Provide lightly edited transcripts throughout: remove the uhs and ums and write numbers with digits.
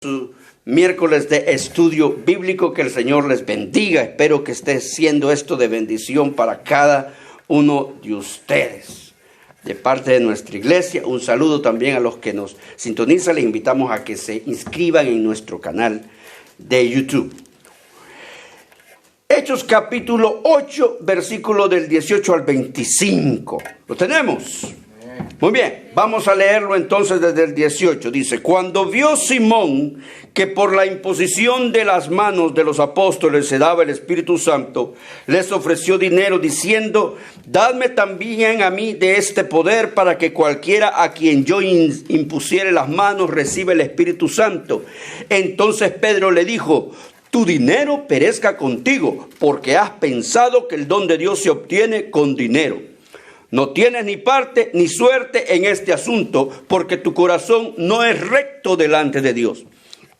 Su miércoles de estudio bíblico. Que el Señor les bendiga. Espero que esté siendo esto de bendición para cada uno de ustedes. De parte de nuestra iglesia, un saludo también a los que nos sintonizan. Les invitamos a que se inscriban en nuestro canal de YouTube. Hechos capítulo 8, versículo del 18 al 25. ¿Lo tenemos? Muy bien, vamos a leerlo entonces desde el 18. Dice: cuando vio Simón que por la imposición de las manos de los apóstoles se daba el Espíritu Santo, les ofreció dinero diciendo: dadme también a mí de este poder, para que cualquiera a quien yo impusiere las manos reciba el Espíritu Santo. Entonces Pedro le dijo: tu dinero perezca contigo, porque has pensado que el don de Dios se obtiene con dinero. No tienes ni parte ni suerte en este asunto, porque tu corazón no es recto delante de Dios.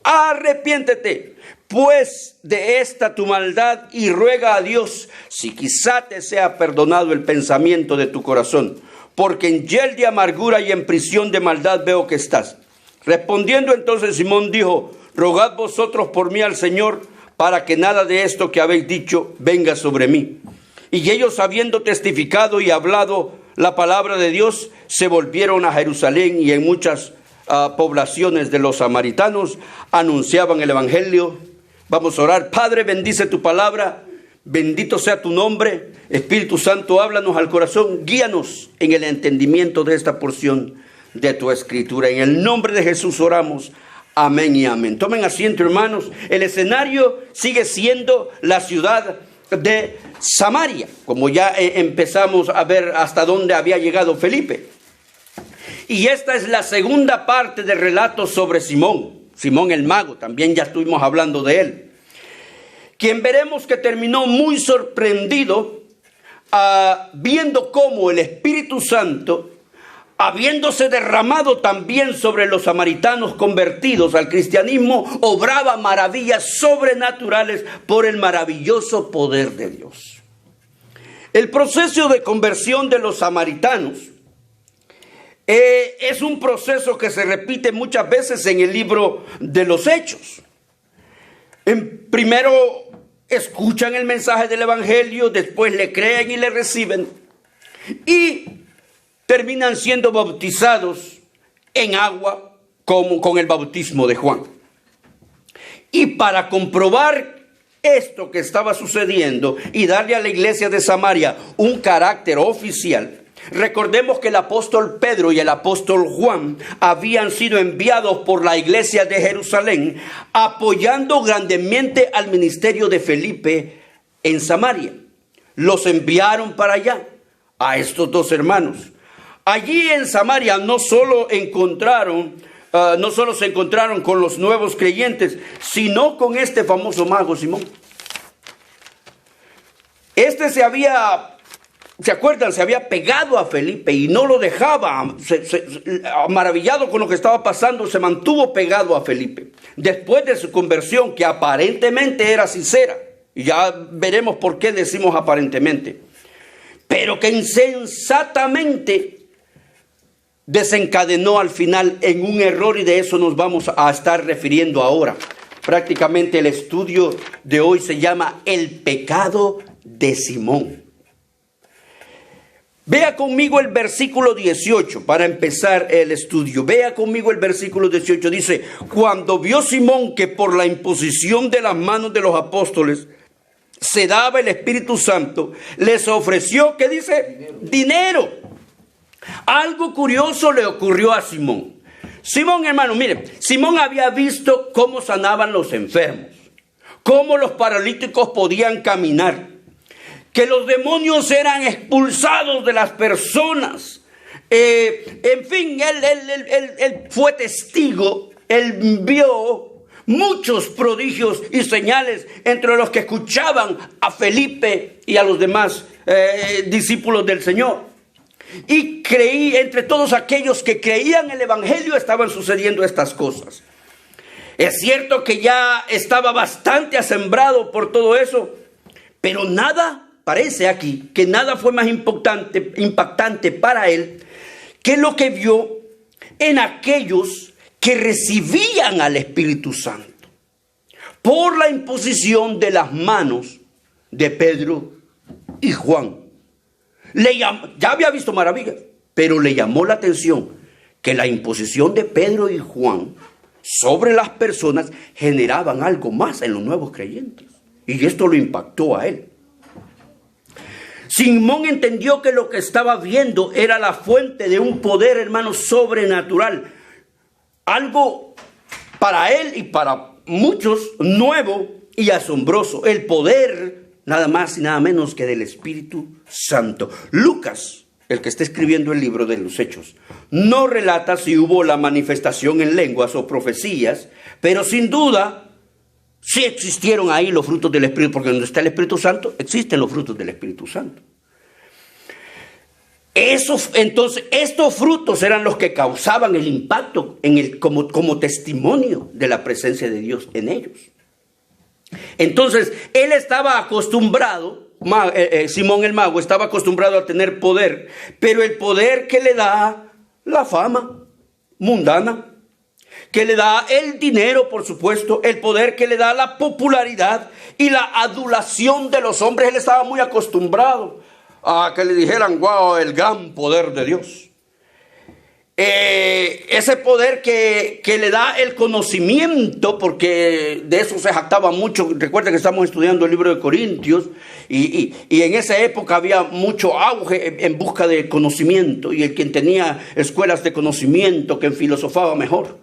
Arrepiéntete, pues, de esta tu maldad, y ruega a Dios si quizá te sea perdonado el pensamiento de tu corazón, porque en hiel de amargura y en prisión de maldad veo que estás. Respondiendo entonces Simón dijo: rogad vosotros por mí al Señor, para que nada de esto que habéis dicho venga sobre mí. Y ellos, habiendo testificado y hablado la palabra de Dios, se volvieron a Jerusalén, y en muchas poblaciones de los samaritanos anunciaban el evangelio. Vamos a orar. Padre, bendice tu palabra, bendito sea tu nombre. Espíritu Santo, háblanos al corazón, guíanos en el entendimiento de esta porción de tu escritura. En el nombre de Jesús oramos. Amén y amén. Tomen asiento, hermanos. El escenario sigue siendo la ciudad de Samaria, como ya empezamos a ver hasta dónde había llegado Felipe. Y esta es la segunda parte del relato sobre Simón el mago. También ya estuvimos hablando de él, quien veremos que terminó muy sorprendido viendo cómo el Espíritu Santo, habiéndose derramado también sobre los samaritanos convertidos al cristianismo, obraba maravillas sobrenaturales por el maravilloso poder de Dios. El proceso de conversión de los samaritanos es un proceso que se repite muchas veces en el libro de los Hechos. Primero escuchan el mensaje del evangelio, después le creen y le reciben, y terminan siendo bautizados en agua, como con el bautismo de Juan. Y para comprobar esto que estaba sucediendo y darle a la iglesia de Samaria un carácter oficial, recordemos que el apóstol Pedro y el apóstol Juan habían sido enviados por la iglesia de Jerusalén, apoyando grandemente al ministerio de Felipe en Samaria. Los enviaron para allá, a estos dos hermanos. Allí en Samaria no solo se encontraron con los nuevos creyentes, sino con este famoso mago Simón. Este se había pegado a Felipe y no lo dejaba. Maravillado con lo que estaba pasando, se mantuvo pegado a Felipe. Después de su conversión, que aparentemente era sincera, y ya veremos por qué decimos aparentemente, pero que insensatamente desencadenó al final en un error, y de eso nos vamos a estar refiriendo ahora. Prácticamente el estudio de hoy se llama El pecado de Simón. Vea conmigo el versículo 18 para empezar el estudio. Vea conmigo el versículo 18. Dice: cuando vio Simón que por la imposición de las manos de los apóstoles se daba el Espíritu Santo, les ofreció, ¿qué dice? Dinero. Algo curioso le ocurrió a Simón. Simón, hermano, mire, Simón había visto cómo sanaban los enfermos, cómo los paralíticos podían caminar, que los demonios eran expulsados de las personas. En fin, él fue testigo, él vio muchos prodigios y señales entre los que escuchaban a Felipe y a los demás discípulos del Señor. Y entre todos aquellos que creían el evangelio estaban sucediendo estas cosas. Es cierto que ya estaba bastante asombrado por todo eso, pero parece aquí que nada fue más impactante para él que lo que vio en aquellos que recibían al Espíritu Santo por la imposición de las manos de Pedro y Juan. Ya había visto maravillas, pero le llamó la atención que la imposición de Pedro y Juan sobre las personas generaban algo más en los nuevos creyentes. Y esto lo impactó a él. Simón entendió que lo que estaba viendo era la fuente de un poder, hermano, sobrenatural. Algo para él y para muchos nuevo y asombroso. El poder, nada más y nada menos que del Espíritu Santo. Lucas, el que está escribiendo el libro de los Hechos, no relata si hubo la manifestación en lenguas o profecías, pero sin duda sí existieron ahí los frutos del Espíritu, porque donde está el Espíritu Santo, existen los frutos del Espíritu Santo. Entonces, estos frutos eran los que causaban el impacto como testimonio de la presencia de Dios en ellos. Entonces, él estaba acostumbrado, Simón el mago estaba acostumbrado a tener poder, pero el poder que le da la fama mundana, que le da el dinero, por supuesto, el poder que le da la popularidad y la adulación de los hombres. Él estaba muy acostumbrado a que le dijeran, wow, el gran poder de Dios. Ese poder que le da el conocimiento, porque de eso se jactaba mucho. Recuerden que estamos estudiando el libro de Corintios y en esa época había mucho auge en busca de conocimiento, y el quien tenía escuelas de conocimiento, que filosofaba mejor.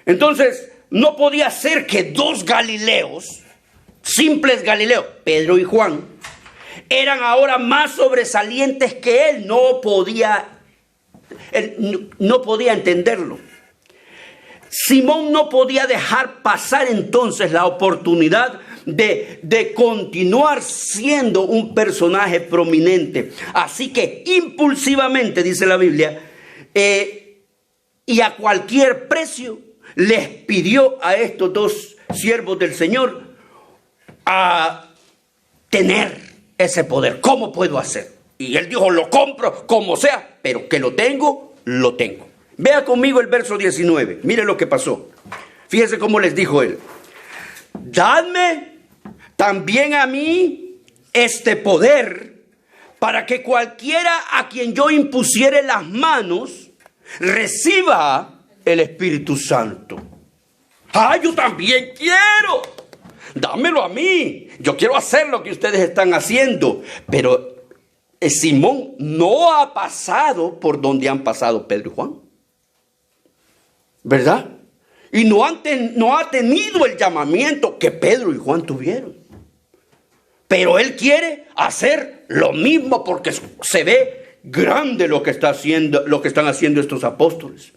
Entonces no podía ser que dos Galileos, simples Galileos, Pedro y Juan, eran ahora más sobresalientes que él. No podía entenderlo. Simón no podía dejar pasar entonces la oportunidad de continuar siendo un personaje prominente. Así que impulsivamente, dice la Biblia, y a cualquier precio, les pidió a estos dos siervos del Señor a tener ese poder. ¿Cómo puedo hacer? Y él dijo, lo compro como sea, pero que lo tengo, lo tengo. Vea conmigo el verso 19. Mire lo que pasó. Fíjese cómo les dijo él. Dadme también a mí este poder, para que cualquiera a quien yo impusiere las manos reciba el Espíritu Santo. ¡Ah, yo también quiero! Dámelo a mí. Yo quiero hacer lo que ustedes están haciendo. Pero Simón no ha pasado por donde han pasado Pedro y Juan, ¿verdad? Y no ha tenido el llamamiento que Pedro y Juan tuvieron. Pero él quiere hacer lo mismo, porque se ve grande lo que están haciendo estos apóstoles.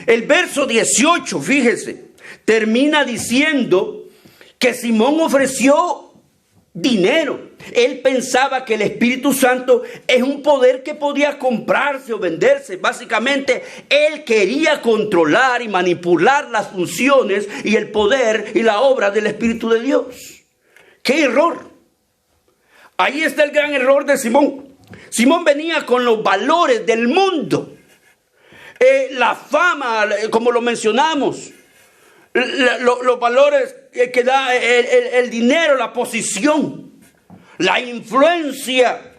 El verso 18, fíjese, termina diciendo que Simón ofreció dinero. Él pensaba que el Espíritu Santo es un poder que podía comprarse o venderse. Básicamente, él quería controlar y manipular las funciones y el poder y la obra del Espíritu de Dios. ¡Qué error! Ahí está el gran error de Simón. Simón venía con los valores del mundo. La fama, como lo mencionamos. Los valores que da el dinero, la posición, la influencia.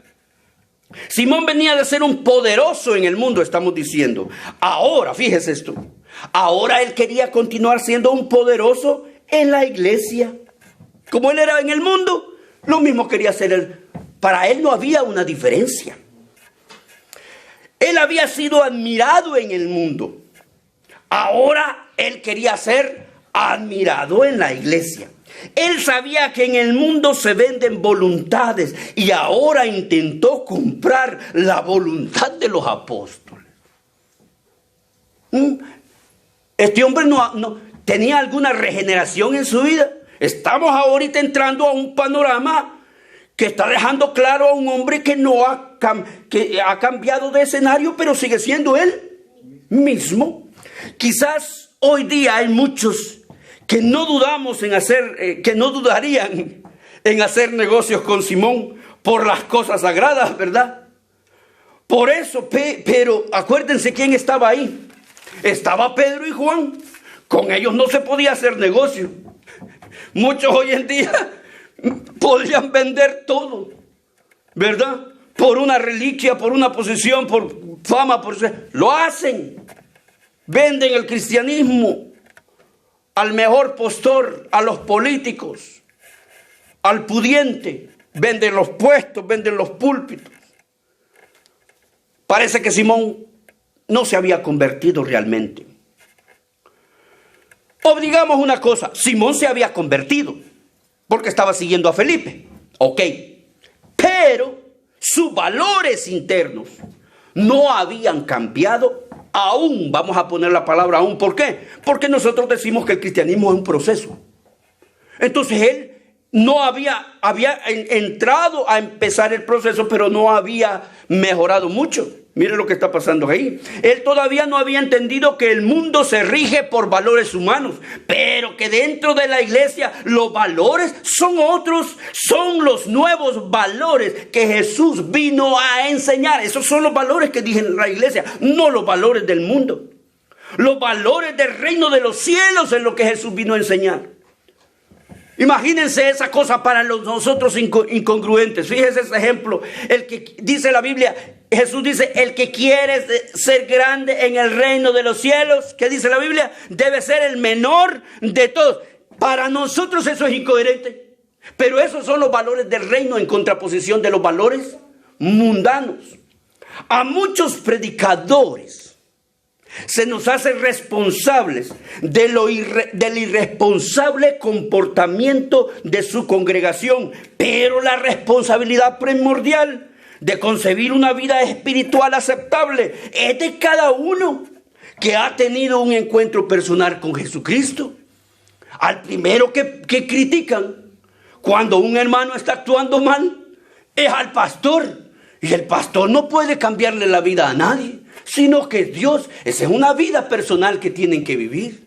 Simón venía de ser un poderoso en el mundo, estamos diciendo. Ahora, fíjese esto. Ahora él quería continuar siendo un poderoso en la iglesia. Como él era en el mundo, lo mismo quería hacer él. Para él no había una diferencia. Él había sido admirado en el mundo. Ahora él quería ser admirado en la iglesia. Él sabía que en el mundo se venden voluntades y ahora intentó comprar la voluntad de los apóstoles. Este hombre no tenía alguna regeneración en su vida. Estamos ahorita entrando a un panorama que está dejando claro a un hombre que que ha cambiado de escenario, pero sigue siendo él mismo. Quizás hoy día hay muchos que no dudarían en hacer negocios con Simón por las cosas sagradas, ¿verdad? Por eso, pero acuérdense quién estaba ahí. Estaba Pedro y Juan. Con ellos no se podía hacer negocio. Muchos hoy en día podrían vender todo, ¿verdad? Por una reliquia, por una posición, por fama, lo hacen. Venden el cristianismo al mejor postor, a los políticos, al pudiente. Venden los puestos, venden los púlpitos. Parece que Simón no se había convertido realmente. O digamos una cosa, Simón se había convertido porque estaba siguiendo a Felipe. Ok, pero sus valores internos no habían cambiado aún. Vamos a poner la palabra aún. ¿Por qué? Porque nosotros decimos que el cristianismo es un proceso. Entonces él no había entrado a empezar el proceso, pero no había mejorado mucho. Mire lo que está pasando ahí. Él todavía no había entendido que el mundo se rige por valores humanos, pero que dentro de la iglesia los valores son otros, son los nuevos valores que Jesús vino a enseñar. Esos son los valores que dije en la iglesia, no los valores del mundo. Los valores del reino de los cielos es lo que Jesús vino a enseñar. Imagínense esa cosa para nosotros incongruentes. Fíjese ese ejemplo. El que dice la Biblia, Jesús dice, el que quiere ser grande en el reino de los cielos, ¿qué dice la Biblia? Debe ser el menor de todos. Para nosotros eso es incoherente. Pero esos son los valores del reino en contraposición de los valores mundanos. A muchos predicadores se nos hace responsables del irresponsable comportamiento de su congregación, pero la responsabilidad primordial de concebir una vida espiritual aceptable es de cada uno que ha tenido un encuentro personal con Jesucristo. Al primero que critican cuando un hermano está actuando mal es al pastor, y el pastor no puede cambiarle la vida a nadie, sino que Dios. Esa es una vida personal que tienen que vivir.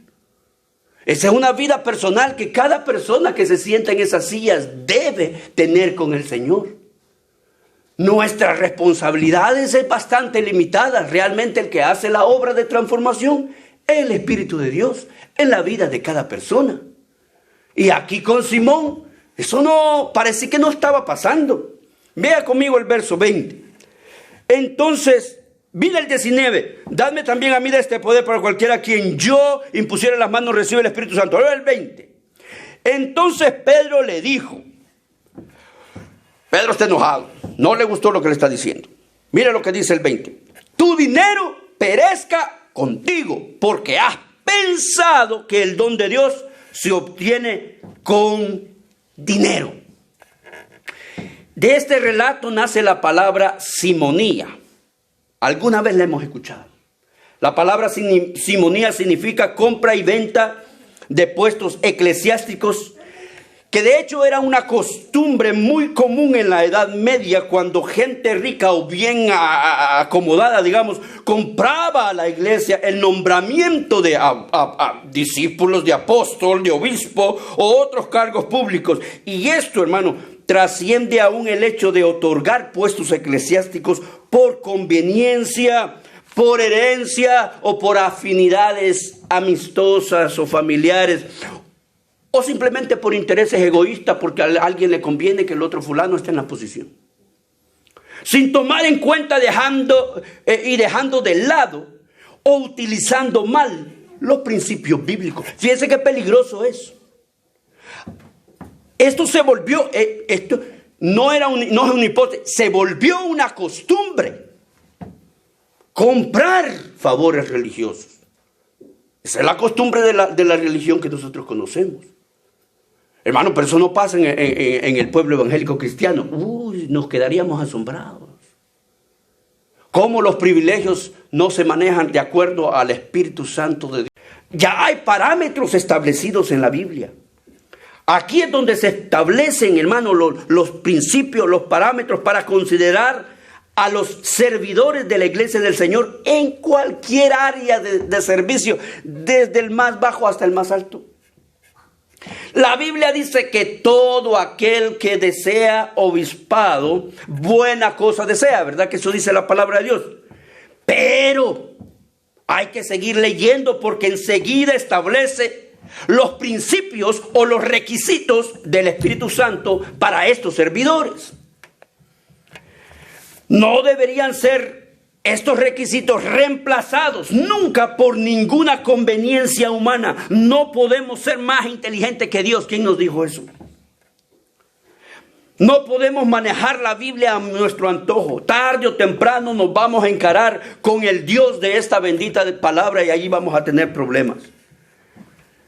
Esa es una vida personal que cada persona que se sienta en esas sillas debe tener con el Señor. Nuestra responsabilidad es bastante limitada. Realmente el que hace la obra de transformación es el Espíritu de Dios en la vida de cada persona. Y aquí con Simón, eso no, parece que no estaba pasando. Vea conmigo el verso 20. Entonces, mira el 19. Dadme también a mí de este poder para cualquiera a quien yo impusiera las manos recibe el Espíritu Santo. Ahora el 20. Entonces Pedro le dijo. Pedro está enojado. No le gustó lo que le está diciendo. Mira lo que dice el 20. Tu dinero perezca contigo, porque has pensado que el don de Dios se obtiene con dinero. De este relato nace la palabra simonía. ¿Alguna vez la hemos escuchado? La palabra simonía significa compra y venta de puestos eclesiásticos, que de hecho era una costumbre muy común en la Edad Media, cuando gente rica o bien acomodada, digamos, compraba a la iglesia el nombramiento de discípulos, de apóstol, de obispo o otros cargos públicos. Y esto, hermano, trasciende aún el hecho de otorgar puestos eclesiásticos por conveniencia, por herencia o por afinidades amistosas o familiares, o simplemente por intereses egoístas, porque a alguien le conviene que el otro fulano esté en la posición, sin tomar en cuenta, dejando de lado o utilizando mal los principios bíblicos. Fíjense qué peligroso es. Esto se volvió, no es una hipótesis, se volvió una costumbre. Comprar favores religiosos. Esa es la costumbre de la religión que nosotros conocemos. Hermano, pero eso no pasa en el pueblo evangélico cristiano. Nos quedaríamos asombrados. ¿Cómo los privilegios no se manejan de acuerdo al Espíritu Santo de Dios? Ya hay parámetros establecidos en la Biblia. Aquí es donde se establecen, hermano, los principios, los parámetros para considerar a los servidores de la iglesia del Señor en cualquier área de servicio, desde el más bajo hasta el más alto. La Biblia dice que todo aquel que desea obispado, buena cosa desea, ¿verdad? Que eso dice la palabra de Dios. Pero Hay que seguir leyendo porque enseguida establece los principios o los requisitos del Espíritu Santo para estos servidores. No deberían ser estos requisitos reemplazados nunca por ninguna conveniencia humana. No podemos ser más inteligentes que Dios. ¿Quién nos dijo eso? No podemos manejar la Biblia a nuestro antojo. Tarde o temprano nos vamos a encarar con el Dios de esta bendita palabra y allí vamos a tener problemas.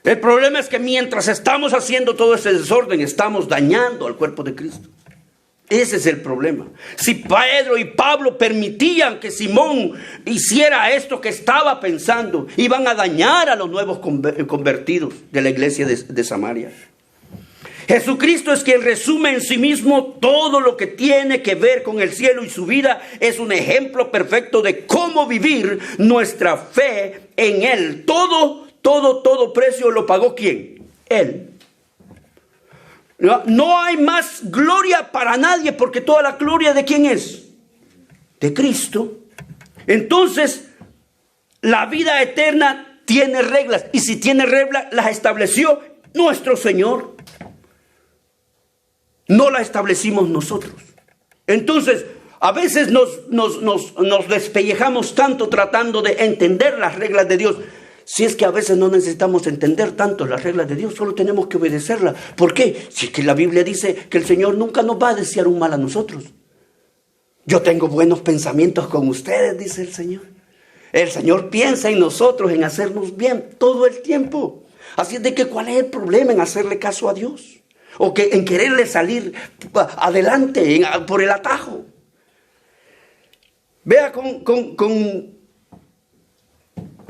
El problema es que mientras estamos haciendo todo ese desorden, estamos dañando al cuerpo de Cristo. Ese es el problema. Si Pedro y Pablo permitían que Simón hiciera esto que estaba pensando, iban a dañar a los nuevos convertidos de la iglesia de Samaria. Jesucristo es quien resume en sí mismo todo lo que tiene que ver con el cielo, y su vida es un ejemplo perfecto de cómo vivir nuestra fe en Él. Todo precio lo pagó ¿quién? Él. No hay más gloria para nadie, porque toda la gloria ¿de quién es? De Cristo. Entonces, la vida eterna tiene reglas, y si tiene reglas, las estableció nuestro Señor. No la establecimos nosotros. Entonces, a veces nos despellejamos tanto tratando de entender las reglas de Dios. Si es que a veces no necesitamos entender tanto las reglas de Dios, solo tenemos que obedecerlas. ¿Por qué? Si es que la Biblia dice que el Señor nunca nos va a desear un mal a nosotros. Yo tengo buenos pensamientos con ustedes, dice el Señor. El Señor piensa en nosotros, en hacernos bien todo el tiempo. Así es de que, ¿cuál es el problema en hacerle caso a Dios? O que en quererle salir adelante por el atajo. Vea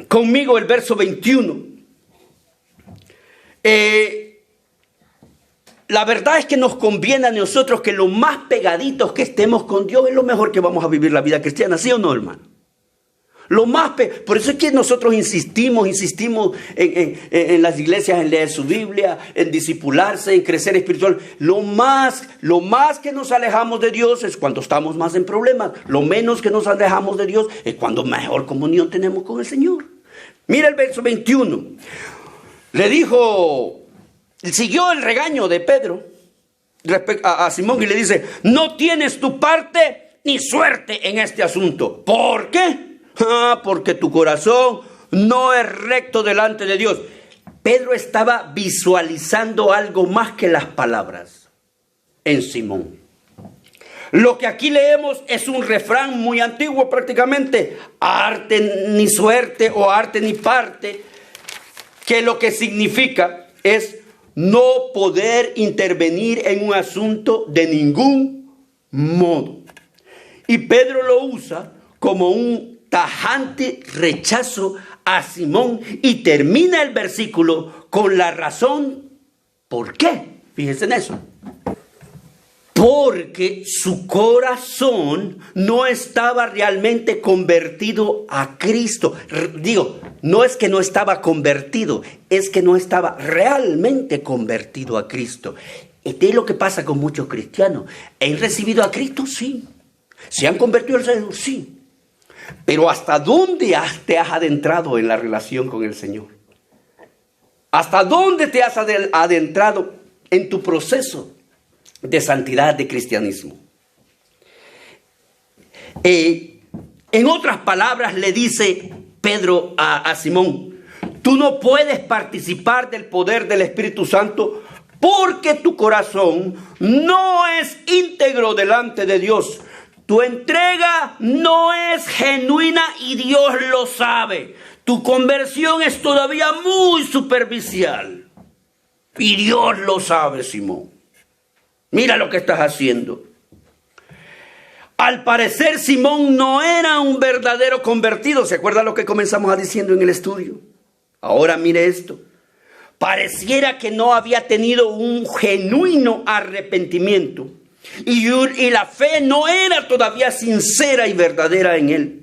conmigo el verso 21. La verdad es que nos conviene a nosotros que lo más pegaditos que estemos con Dios es lo mejor que vamos a vivir la vida cristiana, ¿sí o no, hermano? Por eso es que nosotros insistimos en las iglesias en leer su Biblia, en discipularse, en crecer espiritual. Lo más que nos alejamos de Dios es cuando estamos más en problemas. Lo menos que nos alejamos de Dios es cuando mejor comunión tenemos con el Señor. Mira el verso 21. Siguió el regaño de Pedro a Simón y le dice: no tienes tu parte ni suerte en este asunto. ¿Por qué? Porque tu corazón no es recto delante de Dios. Pedro estaba visualizando algo más que las palabras en Simón. Lo que aquí leemos es un refrán muy antiguo prácticamente: arte ni suerte o arte ni parte, que lo que significa es no poder intervenir en un asunto de ningún modo. Y Pedro lo usa como un tajante rechazo a Simón y termina el versículo con la razón. ¿Por qué? Fíjense en eso. Porque su corazón no estaba realmente convertido a Cristo. No es que no estaba convertido, es que no estaba realmente convertido a Cristo. Este es lo que pasa con muchos cristianos. ¿Han recibido a Cristo? Sí. ¿Se han convertido al Señor? Sí. Pero ¿hasta dónde te has adentrado en la relación con el Señor? ¿Hasta dónde te has adentrado en tu proceso de santidad, de cristianismo? En otras palabras, le dice Pedro a Simón: tú no puedes participar del poder del Espíritu Santo porque tu corazón no es íntegro delante de Dios. Tu entrega no es genuina y Dios lo sabe. Tu conversión es todavía muy superficial. Y Dios lo sabe, Simón. Mira lo que estás haciendo. Al parecer, Simón no era un verdadero convertido. ¿Se acuerda lo que comenzamos diciendo en el estudio? Ahora mire esto. Pareciera que no había tenido un genuino arrepentimiento. Y la fe no era todavía sincera y verdadera en él.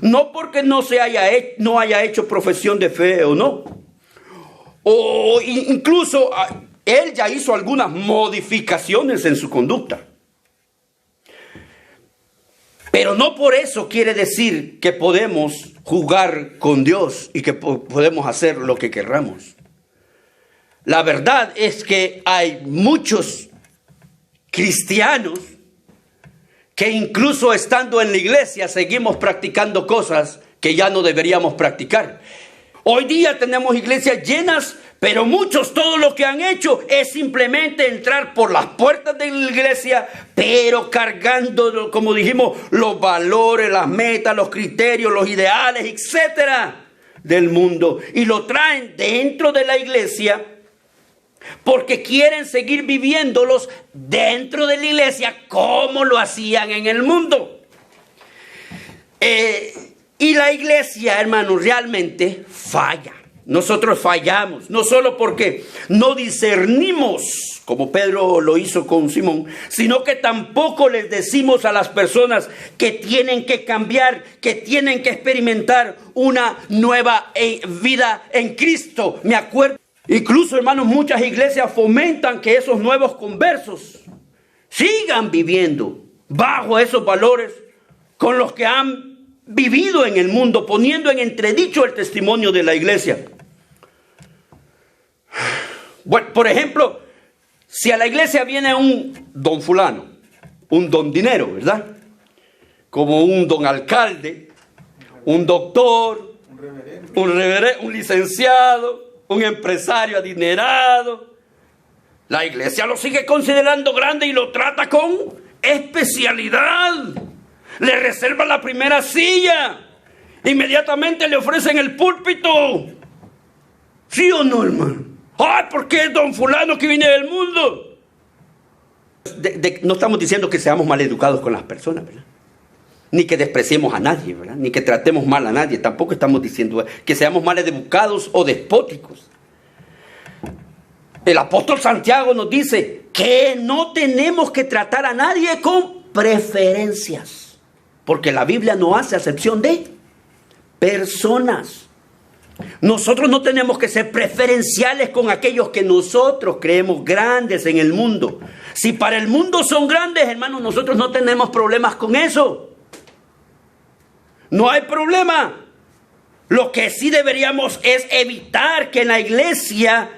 No porque no haya hecho profesión de fe o no. O incluso él ya hizo algunas modificaciones en su conducta. Pero no por eso quiere decir que podemos jugar con Dios y que podemos hacer lo que querramos. La verdad es que hay muchos cristianos que incluso estando en la iglesia seguimos practicando cosas que ya no deberíamos practicar. Hoy día tenemos iglesias llenas, pero muchos todo lo que han hecho es simplemente entrar por las puertas de la iglesia, pero cargando, como dijimos, los valores, las metas, los criterios, los ideales, etcétera, del mundo. Y lo traen dentro de la iglesia porque quieren seguir viviéndolos dentro de la iglesia como lo hacían en el mundo. Y la iglesia, hermanos, realmente falla. Nosotros fallamos, no solo porque no discernimos, como Pedro lo hizo con Simón, sino que tampoco les decimos a las personas que tienen que cambiar, que tienen que experimentar una nueva vida en Cristo. Me acuerdo, incluso, hermanos, muchas iglesias fomentan que esos nuevos conversos sigan viviendo bajo esos valores con los que han vivido en el mundo, poniendo en entredicho el testimonio de la iglesia. Bueno, por ejemplo, si a la iglesia viene un don fulano, un don dinero, ¿verdad? Como un don alcalde, un doctor, un licenciado, un empresario adinerado, la iglesia lo sigue considerando grande y lo trata con especialidad. Le reserva la primera silla. Inmediatamente le ofrecen el púlpito. ¿Sí o no, hermano? ¡Ay, por qué es don fulano que viene del mundo! No estamos diciendo que seamos maleducados con las personas, ¿verdad? Ni que despreciemos a nadie, ¿verdad? Ni que tratemos mal a nadie. Tampoco estamos diciendo que seamos maleducados o despóticos. El apóstol Santiago nos dice que no tenemos que tratar a nadie con preferencias, porque la Biblia no hace acepción de personas. Nosotros no tenemos que ser preferenciales con aquellos que nosotros creemos grandes en el mundo. Si para el mundo son grandes, hermanos, nosotros no tenemos problemas con eso. No hay problema. Lo que sí deberíamos es evitar que en la iglesia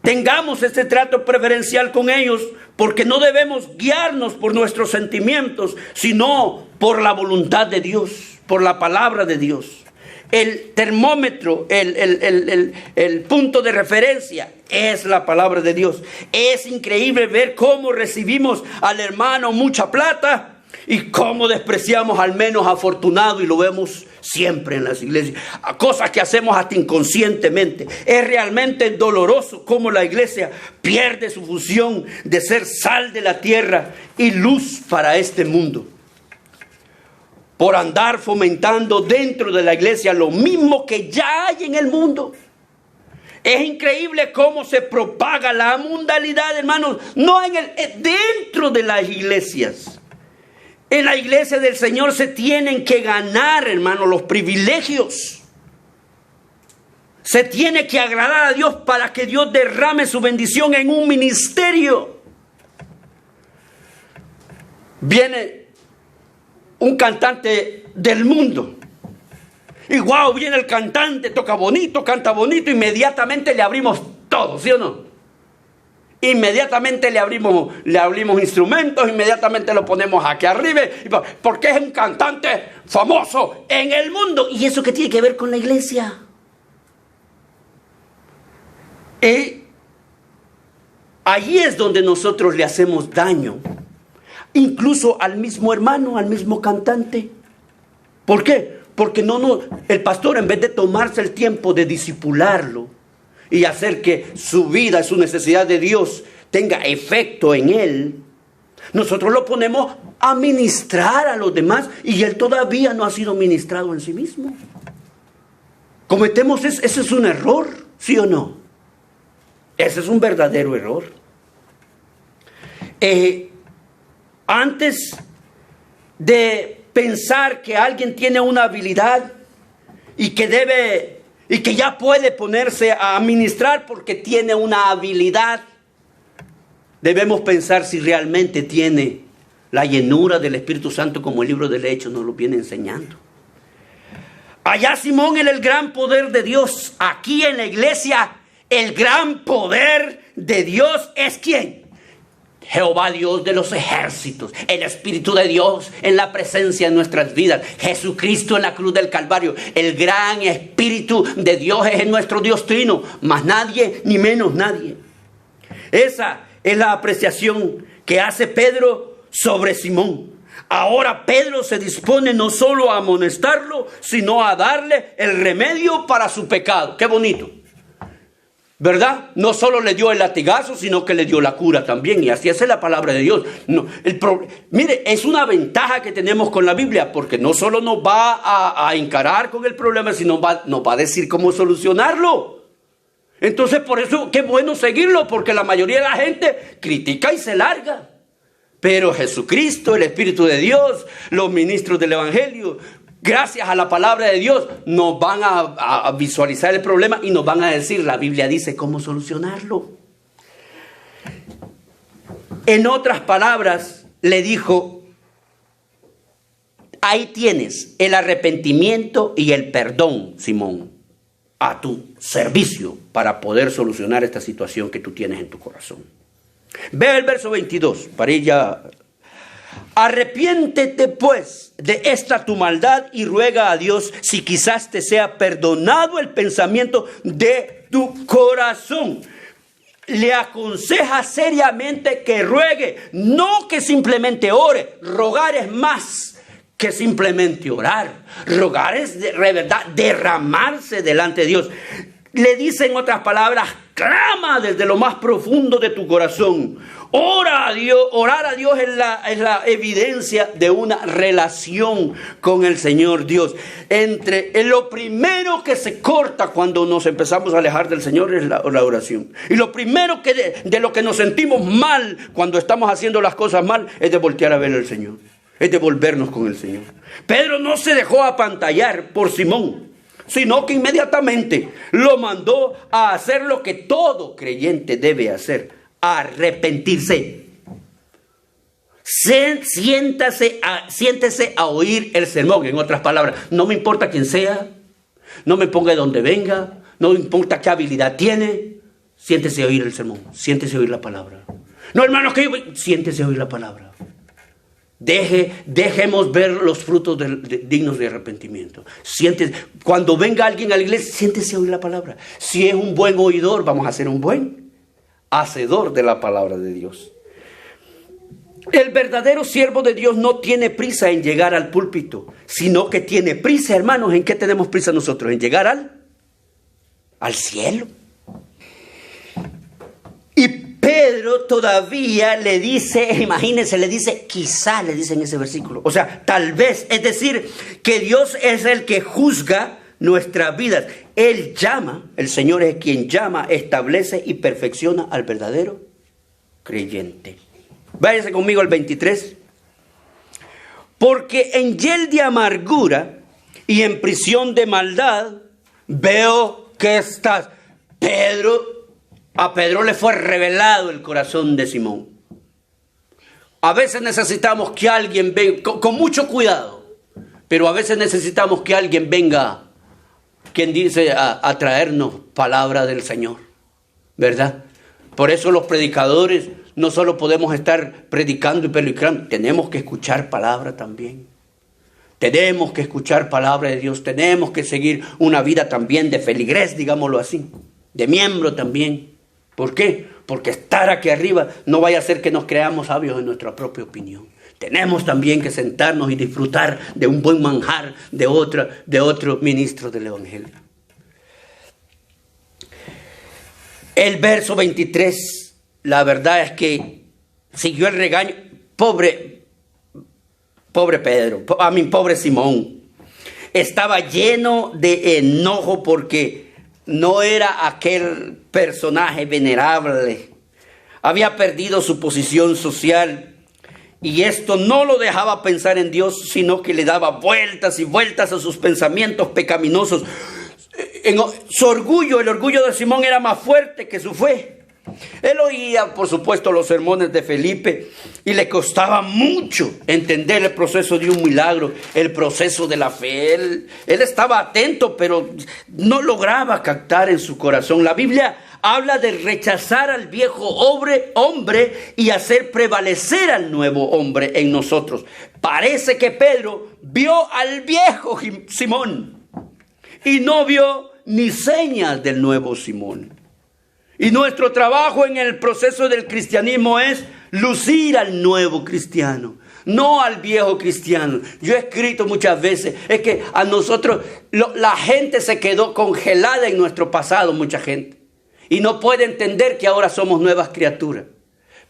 tengamos ese trato preferencial con ellos, porque no debemos guiarnos por nuestros sentimientos, sino por la voluntad de Dios, por la palabra de Dios. El termómetro, el punto de referencia es la palabra de Dios. Es increíble ver cómo recibimos al hermano mucha plata y cómo despreciamos al menos afortunado, y lo vemos siempre en las iglesias. Cosas que hacemos hasta inconscientemente. Es realmente doloroso cómo la iglesia pierde su función de ser sal de la tierra y luz para este mundo, por andar fomentando dentro de la iglesia lo mismo que ya hay en el mundo. Es increíble cómo se propaga la mundanalidad, hermanos, no dentro de las iglesias. En la iglesia del Señor se tienen que ganar, hermanos, los privilegios. Se tiene que agradar a Dios para que Dios derrame su bendición en un ministerio. Viene un cantante del mundo y wow, viene el cantante, toca bonito, canta bonito, inmediatamente le abrimos todo, ¿sí o no? Inmediatamente le abrimos instrumentos, inmediatamente lo ponemos aquí arriba, porque es un cantante famoso en el mundo. ¿Y eso qué tiene que ver con la iglesia? Allí es donde nosotros le hacemos daño, incluso al mismo hermano, al mismo cantante. ¿Por qué? Porque el pastor, en vez de tomarse el tiempo de discipularlo y hacer que su vida, su necesidad de Dios tenga efecto en él, nosotros lo ponemos a ministrar a los demás y él todavía no ha sido ministrado en sí mismo. Cometemos ese es un error, ¿sí o no? Ese es un verdadero error. Antes de pensar que alguien tiene una habilidad y que ya puede ponerse a ministrar porque tiene una habilidad, debemos pensar si realmente tiene la llenura del Espíritu Santo, como el libro del Hechos nos lo viene enseñando. Allá Simón era el gran poder de Dios. Aquí en la iglesia, el gran poder de Dios es ¿quién? Jehová Dios de los ejércitos, el Espíritu de Dios en la presencia de nuestras vidas, Jesucristo en la cruz del Calvario. El gran Espíritu de Dios es nuestro Dios trino, más nadie ni menos nadie. Esa es la apreciación que hace Pedro sobre Simón. Ahora Pedro se dispone no solo a amonestarlo, sino a darle el remedio para su pecado. Qué bonito, ¿verdad? No solo le dio el latigazo, sino que le dio la cura también. Y así es la palabra de Dios. No, mire, es una ventaja que tenemos con la Biblia, porque no solo nos va a encarar con el problema, sino nos va a decir cómo solucionarlo. Entonces, por eso, qué bueno seguirlo, porque la mayoría de la gente critica y se larga. Pero Jesucristo, el Espíritu de Dios, los ministros del Evangelio, gracias a la palabra de Dios, nos van a visualizar el problema y nos van a decir, la Biblia dice cómo solucionarlo. En otras palabras, le dijo, ahí tienes el arrepentimiento y el perdón, Simón, a tu servicio para poder solucionar esta situación que tú tienes en tu corazón. Ve el verso 22, para ella. Arrepiéntete pues de esta tu maldad y ruega a Dios si quizás te sea perdonado el pensamiento de tu corazón. Le aconseja seriamente que ruegue, no que simplemente ore. Rogar es más que simplemente orar. Rogar es de verdad derramarse delante de Dios. Le dice en otras palabras, clama desde lo más profundo de tu corazón. Ora a Dios. Orar a Dios es la evidencia de una relación con el Señor Dios. Lo primero que se corta cuando nos empezamos a alejar del Señor es la oración. Y lo primero de lo que nos sentimos mal cuando estamos haciendo las cosas mal es de voltear a ver al Señor. Es de volvernos con el Señor. Pedro no se dejó apantallar por Simón, sino que inmediatamente lo mandó a hacer lo que todo creyente debe hacer: arrepentirse. Siéntese a oír el sermón. En otras palabras, no me importa quién sea, no me ponga de donde venga, no me importa qué habilidad tiene, siéntese a oír el sermón, siéntese a oír la palabra. No, hermanos, siéntese a oír la palabra. Dejemos ver los frutos dignos de arrepentimiento. Cuando venga alguien a la iglesia, siéntese a oír la palabra. Si es un buen oidor, vamos a ser un buen hacedor de la palabra de Dios. El verdadero siervo de Dios no tiene prisa en llegar al púlpito, sino que tiene prisa, hermanos. ¿En qué tenemos prisa nosotros? En llegar al cielo. Y Pedro todavía le dice, imagínense, le dice, quizá, le dice en ese versículo. O sea, tal vez, es decir, que Dios es el que juzga nuestras vidas. Él llama, el Señor es quien llama, establece y perfecciona al verdadero creyente. Váyase conmigo al 23. Porque en hiel de amargura y en prisión de maldad veo que estás. A Pedro le fue revelado el corazón de Simón. A veces necesitamos que alguien venga, con mucho cuidado, pero a veces necesitamos que alguien venga, quien dice, a traernos palabra del Señor, ¿verdad? Por eso los predicadores no solo podemos estar predicando y predicando, tenemos que escuchar palabra también. Tenemos que escuchar palabra de Dios, tenemos que seguir una vida también de feligrés, digámoslo así, de miembro también. ¿Por qué? Porque estar aquí arriba no vaya a ser que nos creamos sabios en nuestra propia opinión. Tenemos también que sentarnos y disfrutar de un buen manjar de otro ministro del Evangelio. El verso 23, la verdad es que siguió el regaño. Pobre Pedro, pobre Simón. Estaba lleno de enojo porque no era aquel personaje venerable. Había perdido su posición social. Y esto no lo dejaba pensar en Dios, sino que le daba vueltas y vueltas a sus pensamientos pecaminosos. Su orgullo, el orgullo de Simón era más fuerte que su fe. Él oía, por supuesto, los sermones de Felipe y le costaba mucho entender el proceso de un milagro, el proceso de la fe. Él estaba atento, pero no lograba captar en su corazón. La Biblia habla de rechazar al viejo hombre y hacer prevalecer al nuevo hombre en nosotros. Parece que Pedro vio al viejo Simón y no vio ni señas del nuevo Simón. Y nuestro trabajo en el proceso del cristianismo es lucir al nuevo cristiano, no al viejo cristiano. Yo he escrito muchas veces, es que a nosotros, la gente se quedó congelada en nuestro pasado, mucha gente. Y no puede entender que ahora somos nuevas criaturas.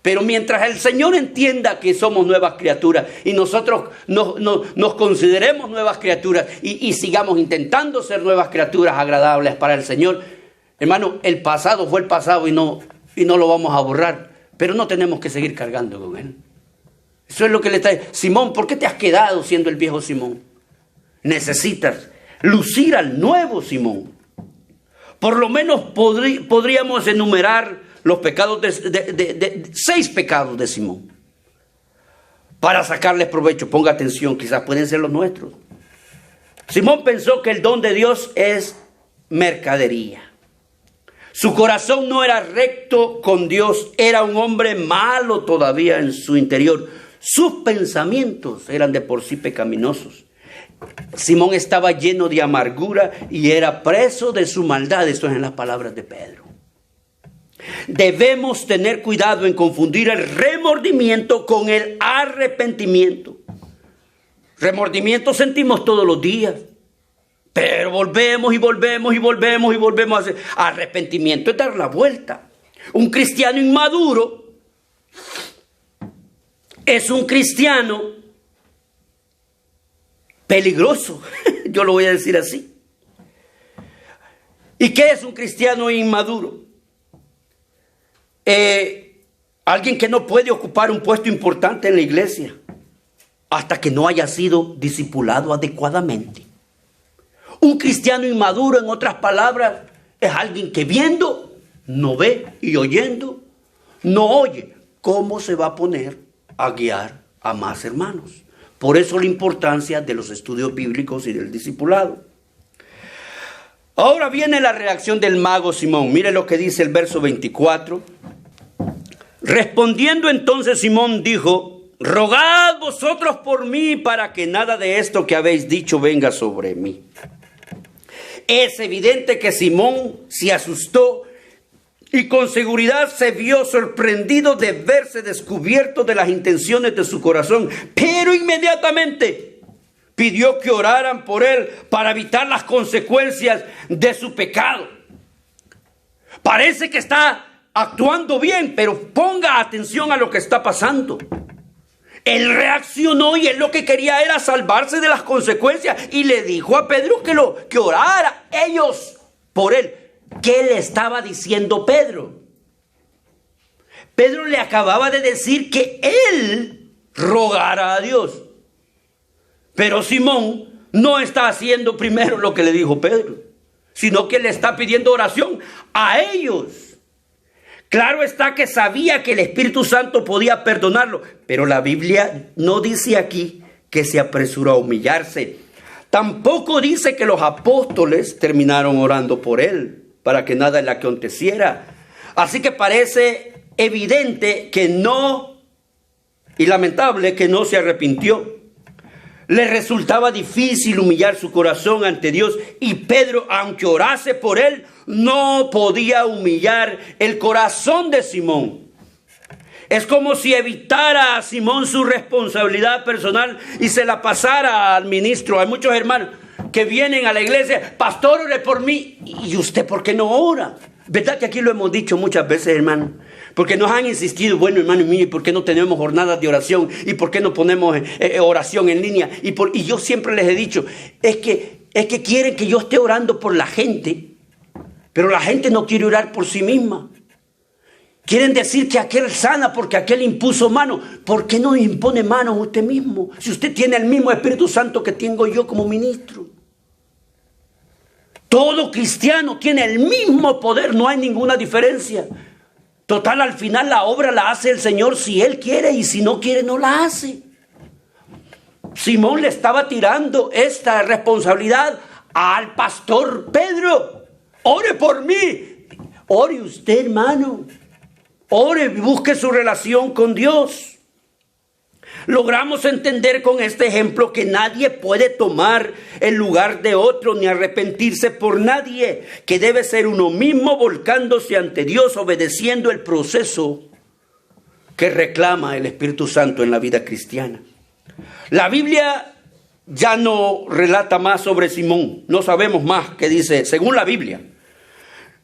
Pero mientras el Señor entienda que somos nuevas criaturas y nosotros nos consideremos nuevas criaturas y sigamos intentando ser nuevas criaturas agradables para el Señor, hermano, el pasado fue el pasado y no lo vamos a borrar. Pero no tenemos que seguir cargando con él. Eso es lo que le está diciendo. Simón, ¿por qué te has quedado siendo el viejo Simón? Necesitas lucir al nuevo Simón. Por lo menos podríamos enumerar los pecados 6 pecados de Simón. Para sacarles provecho, ponga atención, quizás pueden ser los nuestros. Simón pensó que el don de Dios es mercadería. Su corazón no era recto con Dios, era un hombre malo todavía en su interior. Sus pensamientos eran de por sí pecaminosos. Simón estaba lleno de amargura y era preso de su maldad. Esto es en las palabras de Pedro. Debemos tener cuidado en confundir el remordimiento con el arrepentimiento. Remordimiento sentimos todos los días. Pero volvemos a hacer. Arrepentimiento es dar la vuelta. Un cristiano inmaduro es un cristiano peligroso. Yo lo voy a decir así. ¿Y qué es un cristiano inmaduro? Alguien que no puede ocupar un puesto importante en la iglesia hasta que no haya sido discipulado adecuadamente. Un cristiano inmaduro, en otras palabras, es alguien que viendo no ve y oyendo no oye. ¿Cómo se va a poner a guiar a más hermanos? Por eso la importancia de los estudios bíblicos y del discipulado. Ahora viene la reacción del mago Simón. Mire lo que dice el verso 24. Respondiendo entonces Simón dijo: rogad vosotros por mí para que nada de esto que habéis dicho venga sobre mí. Es evidente que Simón se asustó y con seguridad se vio sorprendido de verse descubierto de las intenciones de su corazón. Pero inmediatamente pidió que oraran por él para evitar las consecuencias de su pecado. Parece que está actuando bien, pero ponga atención a lo que está pasando. Él reaccionó y él lo que quería era salvarse de las consecuencias y le dijo a Pedro que orara ellos por él. ¿Qué le estaba diciendo Pedro? Pedro le acababa de decir que él rogara a Dios. Pero Simón no está haciendo primero lo que le dijo Pedro, sino que le está pidiendo oración a ellos. Claro está que sabía que el Espíritu Santo podía perdonarlo, pero la Biblia no dice aquí que se apresuró a humillarse. Tampoco dice que los apóstoles terminaron orando por él para que nada le aconteciera. Así que parece evidente que no, y lamentable que no se arrepintió. Le resultaba difícil humillar su corazón ante Dios y Pedro, aunque orase por él, no podía humillar el corazón de Simón. Es como si evitara a Simón su responsabilidad personal y se la pasara al ministro. Hay muchos hermanos que vienen a la iglesia: pastor, ore por mí. ¿Y usted por qué no ora? ¿Verdad que aquí lo hemos dicho muchas veces, hermano? Porque nos han insistido: bueno, hermano mío, ¿y por qué no tenemos jornadas de oración? ¿Y por qué no ponemos oración en línea? Y yo siempre les he dicho, es que quieren que yo esté orando por la gente, pero la gente no quiere orar por sí misma. Quieren decir que aquel sana porque aquel impuso mano. ¿Por qué no impone manos usted mismo? Si usted tiene el mismo Espíritu Santo que tengo yo como ministro. Todo cristiano tiene el mismo poder, no hay ninguna diferencia. Total, al final la obra la hace el Señor si Él quiere, y si no quiere, no la hace. Simón le estaba tirando esta responsabilidad al pastor Pedro. Ore por mí. Ore usted, hermano. Ore, busque su relación con Dios. Logramos entender con este ejemplo que nadie puede tomar el lugar de otro ni arrepentirse por nadie, que debe ser uno mismo volcándose ante Dios, obedeciendo el proceso que reclama el Espíritu Santo en la vida cristiana. La Biblia ya no relata más sobre Simón. No sabemos más qué dice, según la Biblia.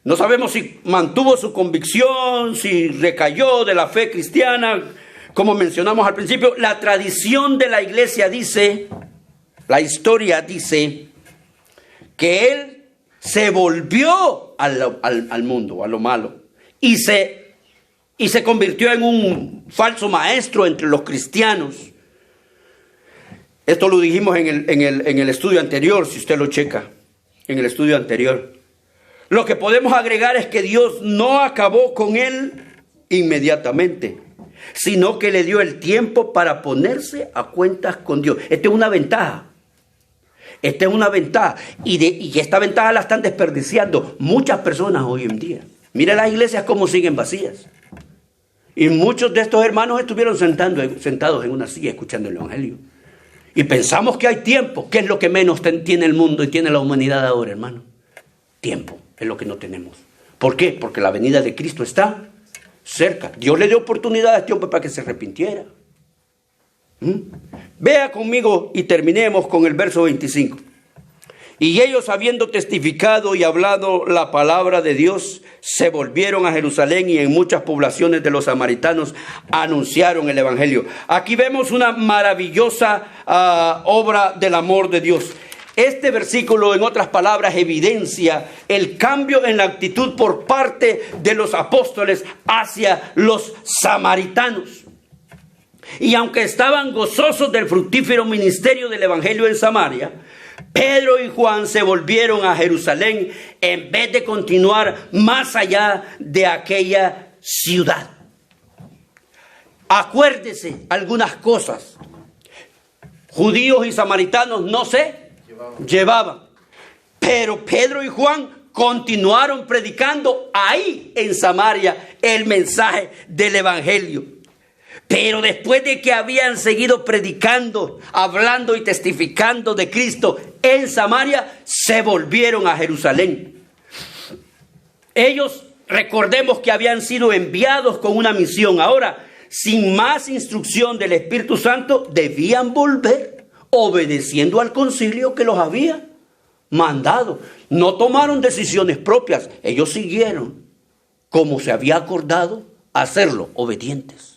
No sabemos si mantuvo su convicción, si recayó de la fe cristiana. Como mencionamos al principio, la tradición de la iglesia dice, la historia dice, que él se volvió al mundo, a lo malo, y se convirtió en un falso maestro entre los cristianos. Esto lo dijimos en el estudio anterior, si usted lo checa, en el estudio anterior. Lo que podemos agregar es que Dios no acabó con él inmediatamente, sino que le dio el tiempo para ponerse a cuentas con Dios. Esta es una ventaja. Esta es una ventaja. Y esta ventaja la están desperdiciando muchas personas hoy en día. Mire las iglesias cómo siguen vacías. Y muchos de estos hermanos estuvieron sentados en una silla escuchando el Evangelio. Y pensamos que hay tiempo. ¿Qué es lo que menos tiene el mundo y tiene la humanidad ahora, hermano? Tiempo es lo que no tenemos. ¿Por qué? Porque la venida de Cristo está cerca. Dios le dio oportunidad a este hombre para que se arrepintiera. Vea conmigo y terminemos con el verso 25. Y ellos, habiendo testificado y hablado la palabra de Dios, se volvieron a Jerusalén, y en muchas poblaciones de los samaritanos anunciaron el evangelio. Aquí vemos una maravillosa obra del amor de Dios. Este versículo, en otras palabras, evidencia el cambio en la actitud por parte de los apóstoles hacia los samaritanos. Y aunque estaban gozosos del fructífero ministerio del evangelio en Samaria, Pedro y Juan se volvieron a Jerusalén en vez de continuar más allá de aquella ciudad. Acuérdese algunas cosas. Judíos y samaritanos no se llevaban. Pero Pedro y Juan continuaron predicando ahí en Samaria el mensaje del evangelio. Pero después de que habían seguido predicando, hablando y testificando de Cristo en Samaria, se volvieron a Jerusalén. Ellos, recordemos que habían sido enviados con una misión. Ahora, sin más instrucción del Espíritu Santo, debían volver obedeciendo al concilio que los había mandado. No tomaron decisiones propias. Ellos siguieron como se había acordado hacerlo, obedientes.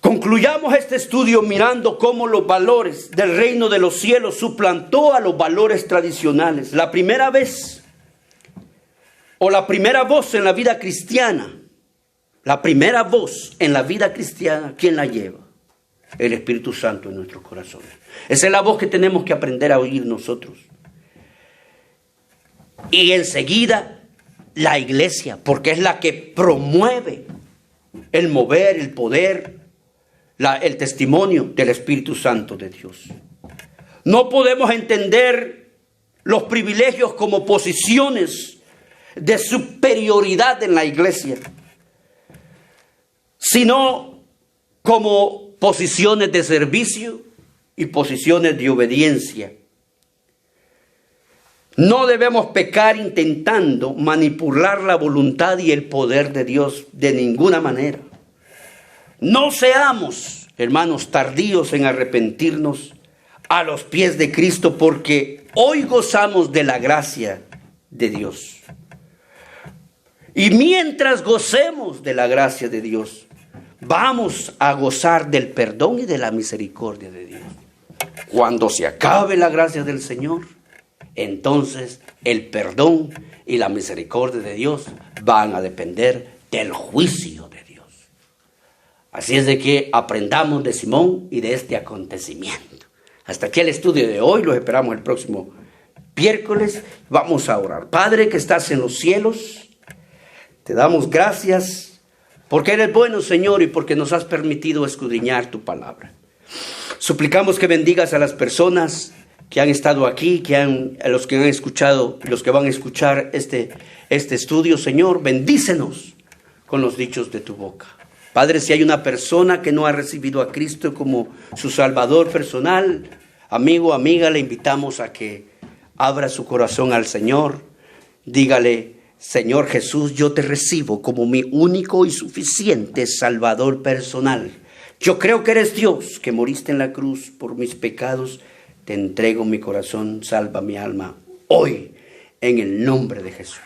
Concluyamos este estudio mirando cómo los valores del reino de los cielos suplantó a los valores tradicionales. La primera vez, o la primera voz en la vida cristiana, ¿quién la lleva? El Espíritu Santo en nuestros corazones. Esa es la voz que tenemos que aprender a oír nosotros. Y enseguida la iglesia, porque es la que promueve el mover, el poder, el testimonio del Espíritu Santo de Dios. No podemos entender los privilegios como posiciones de superioridad en la iglesia, sino como posiciones de servicio y posiciones de obediencia. No debemos pecar intentando manipular la voluntad y el poder de Dios de ninguna manera. No seamos, hermanos, tardíos en arrepentirnos a los pies de Cristo, porque hoy gozamos de la gracia de Dios. Y mientras gocemos de la gracia de Dios, vamos a gozar del perdón y de la misericordia de Dios. Cuando se acabe la gracia del Señor, entonces el perdón y la misericordia de Dios van a depender del juicio de Dios. Así es de que aprendamos de Simón y de este acontecimiento. Hasta aquí el estudio de hoy. Los esperamos el próximo miércoles. Vamos a orar. Padre que estás en los cielos, Te damos gracias porque eres bueno, Señor, y porque nos has permitido escudriñar tu palabra. Suplicamos que bendigas a las personas que han estado aquí, a los que han escuchado, los que van a escuchar este estudio, Señor. Bendícenos con los dichos de tu boca. Padre, si hay una persona que no ha recibido a Cristo como su Salvador personal, amigo, amiga, le invitamos a que abra su corazón al Señor. Dígale: Señor Jesús, yo te recibo como mi único y suficiente Salvador personal. Yo creo que eres Dios, que moriste en la cruz por mis pecados. Te entrego mi corazón, salva mi alma hoy, en el nombre de Jesús.